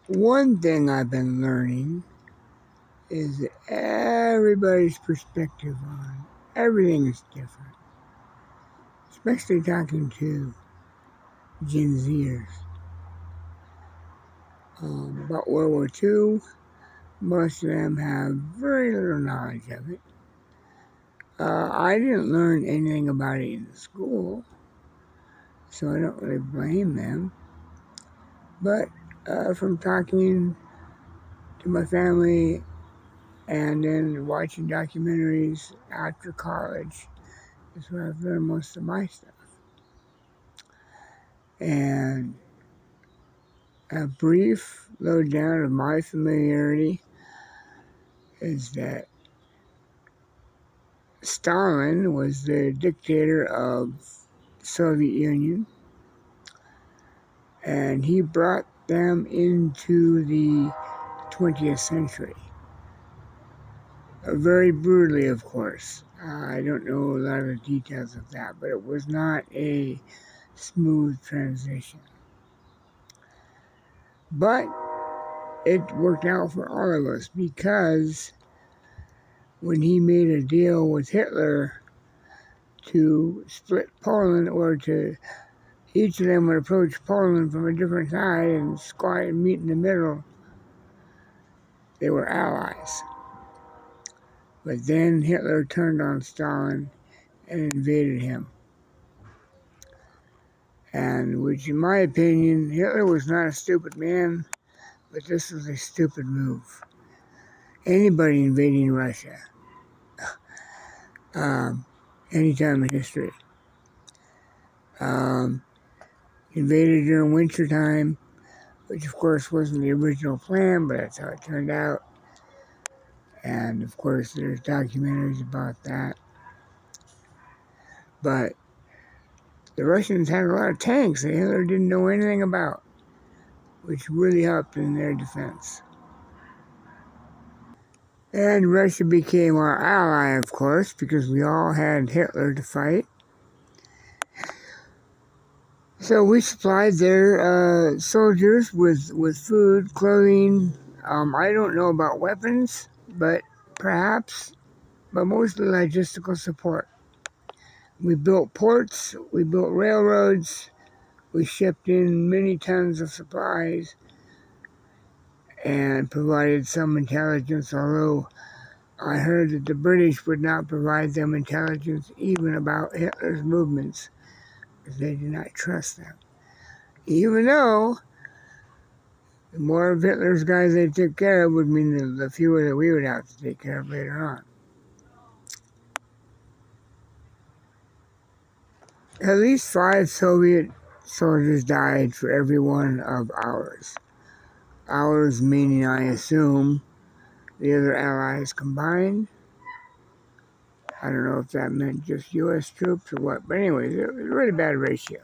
One thing I've been learning is that everybody's perspective on everything is different, especially talking to Gen Zers. About World War II, most of them have very little knowledge of it. I didn't learn anything about it in school, so I don't really blame them. But from talking to my family and then watching documentaries after college is where I've learned most of my stuff. And a brief lowdown of my familiarity is that Stalin was the dictator of the Soviet Union, and he brought them into the 20th century. Very brutally, of course. I don't know a lot of the details of that, but it was not a smooth transition. But it worked out for all of us, because when he made a deal with Hitler to split Poland, or to each of them would approach Poland from a different side and squat and meet in the middle, they were allies. But then Hitler turned on Stalin and invaded him. And which, in my opinion, Hitler was not a stupid man, but this was a stupid move. Anybody invading Russia, anytime in history, invaded during winter time, which of course wasn't the original plan, but that's how it turned out. And of course there's documentaries about that. But the Russians had a lot of tanks that Hitler didn't know anything about, which really helped in their defense. And Russia became our ally, of course, because we all had Hitler to fight. So we supplied their soldiers with food, clothing. I don't know about weapons, but perhaps, but mostly logistical support. We built ports, we built railroads, we shipped in many tons of supplies, and provided some intelligence, although I heard that the British would not provide them intelligence even about Hitler's movements, because they did not trust them. Even though the more of Hitler's guys they took care of would mean the fewer that we would have to take care of later on. At least 5 Soviet soldiers died for every one of ours. Ours meaning, I assume, the other allies combined. I don't know if that meant just U.S. troops or what, but anyways, it was a really bad ratio.